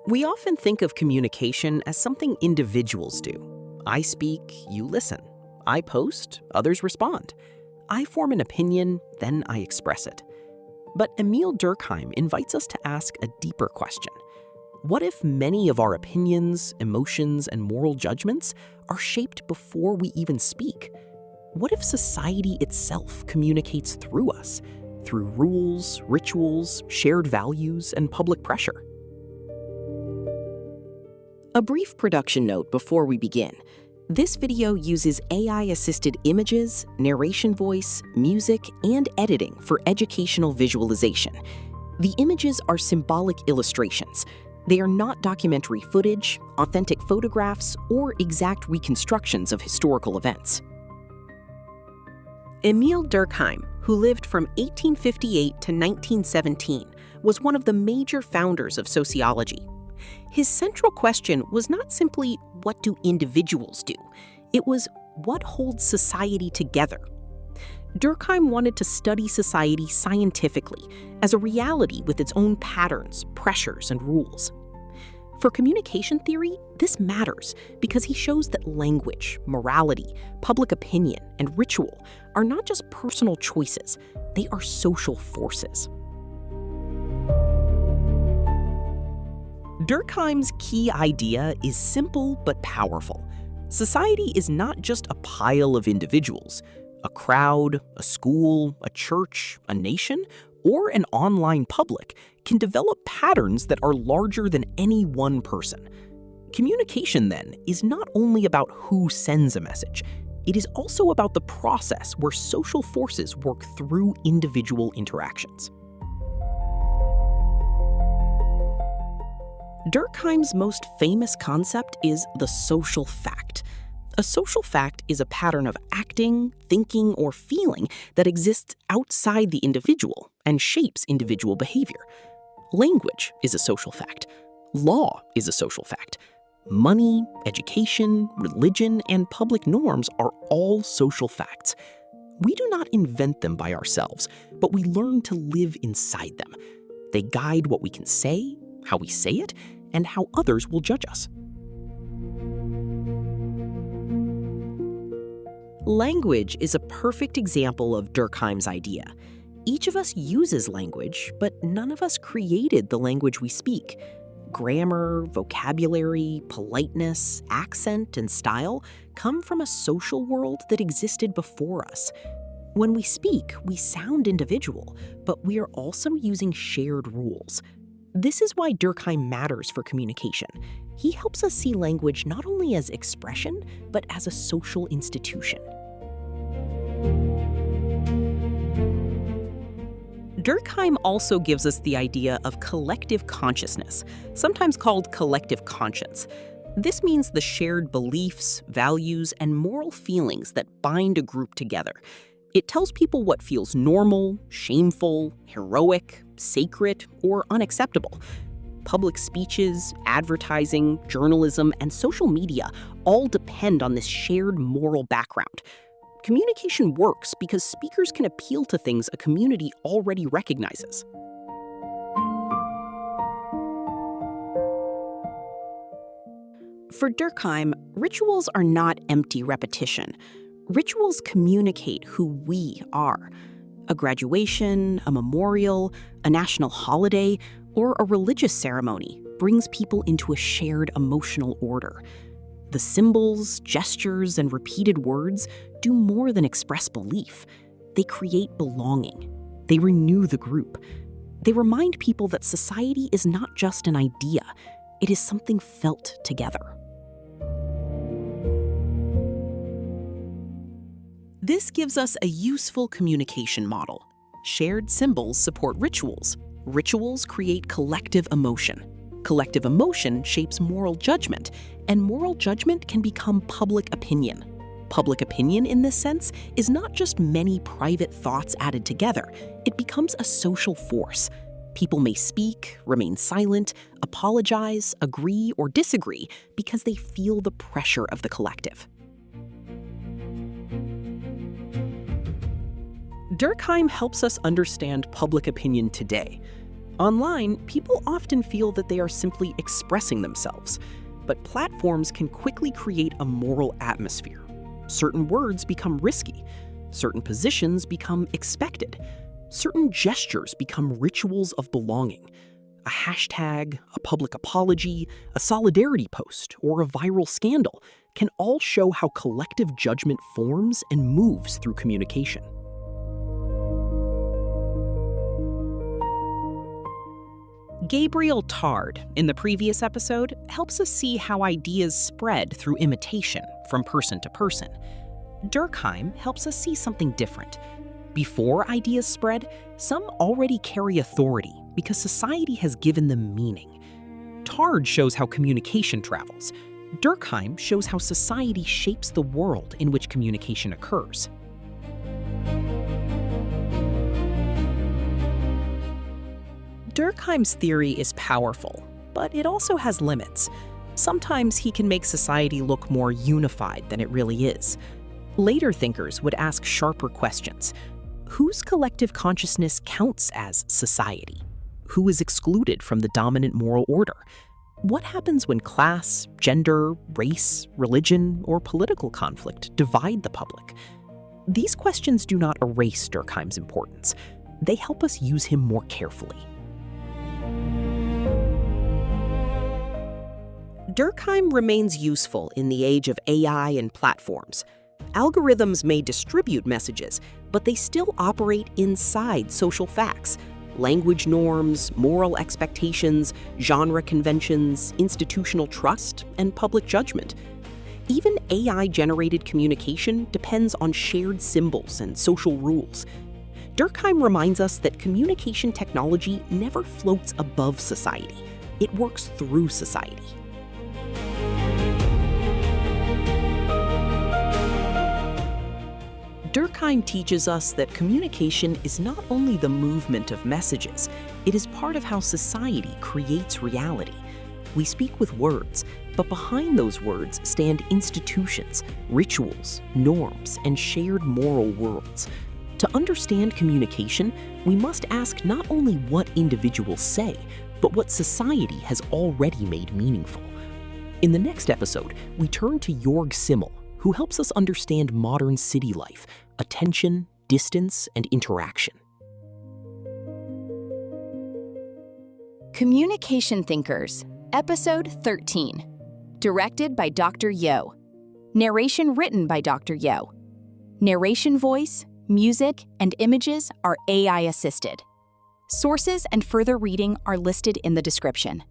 We often think of communication as something individuals do. I speak, you listen. I post, others respond. I form an opinion, then I express it. But Émile Durkheim invites us to ask a deeper question. What if many of our opinions, emotions, and moral judgments are shaped before we even speak? What if society itself communicates through us, through rules, rituals, shared values, and public pressure? A brief production note before we begin. This video uses AI-assisted images, narration voice, music, and editing for educational visualization. The images are symbolic illustrations. They are not documentary footage, authentic photographs, or exact reconstructions of historical events. Émile Durkheim, who lived from 1858 to 1917, was one of the major founders of sociology. His central question was not simply, what do individuals do? It was, what holds society together? Durkheim wanted to study society scientifically, as a reality with its own patterns, pressures, and rules. For communication theory, this matters because he shows that language, morality, public opinion, and ritual are not just personal choices, they are social forces. Durkheim's key idea is simple but powerful. Society is not just a pile of individuals. A crowd, a school, a church, a nation, or an online public can develop patterns that are larger than any one person. Communication, then, is not only about who sends a message. It is also about the process where social forces work through individual interactions. Durkheim's most famous concept is the social fact. A social fact is a pattern of acting, thinking, or feeling that exists outside the individual and shapes individual behavior. Language is a social fact. Law is a social fact. Money, education, religion, and public norms are all social facts. We do not invent them by ourselves, but we learn to live inside them. They guide what we can say, how we say it, and how others will judge us. Language is a perfect example of Durkheim's idea. Each of us uses language, but none of us created the language we speak. Grammar, vocabulary, politeness, accent, and style come from a social world that existed before us. When we speak, we sound individual, but we are also using shared rules. This is why Durkheim matters for communication. He helps us see language not only as expression, but as a social institution. Durkheim also gives us the idea of collective consciousness, sometimes called collective conscience. This means the shared beliefs, values, and moral feelings that bind a group together. It tells people what feels normal, shameful, heroic, sacred, or unacceptable. Public speeches, advertising, journalism, and social media all depend on this shared moral background. Communication works because speakers can appeal to things a community already recognizes. For Durkheim, rituals are not empty repetition. Rituals communicate who we are. A graduation, a memorial, a national holiday, or a religious ceremony brings people into a shared emotional order. The symbols, gestures, and repeated words do more than express belief. They create belonging. They renew the group. They remind people that society is not just an idea. It is something felt together. This gives us a useful communication model. Shared symbols support rituals. Rituals create collective emotion. Collective emotion shapes moral judgment, and moral judgment can become public opinion. Public opinion, in this sense, is not just many private thoughts added together. It becomes a social force. People may speak, remain silent, apologize, agree, or disagree because they feel the pressure of the collective. Durkheim helps us understand public opinion today. Online, people often feel that they are simply expressing themselves, but platforms can quickly create a moral atmosphere. Certain words become risky, certain positions become expected, certain gestures become rituals of belonging. A hashtag, a public apology, a solidarity post, or a viral scandal can all show how collective judgment forms and moves through communication. Gabriel Tarde, in the previous episode, helps us see how ideas spread through imitation from person to person. Durkheim helps us see something different. Before ideas spread, some already carry authority because society has given them meaning. Tarde shows how communication travels. Durkheim shows how society shapes the world in which communication occurs. Durkheim's theory is powerful, but it also has limits. Sometimes he can make society look more unified than it really is. Later thinkers would ask sharper questions. Whose collective consciousness counts as society? Who is excluded from the dominant moral order? What happens when class, gender, race, religion, or political conflict divide the public? These questions do not erase Durkheim's importance. They help us use him more carefully. Durkheim remains useful in the age of AI and platforms. Algorithms may distribute messages, but they still operate inside social facts. Language norms, moral expectations, genre conventions, institutional trust, and public judgment. Even AI-generated communication depends on shared symbols and social rules. Durkheim reminds us that communication technology never floats above society. It works through society. Durkheim teaches us that communication is not only the movement of messages, it is part of how society creates reality. We speak with words, but behind those words stand institutions, rituals, norms, and shared moral worlds. To understand communication, we must ask not only what individuals say, but what society has already made meaningful. In the next episode, we turn to Jörg Simmel, who helps us understand modern city life, attention, distance, and interaction. Communication Thinkers, Episode 13. Directed by Dr. Yo. Narration written by Dr. Yo. Narration voice, music, and images are AI-assisted. Sources and further reading are listed in the description.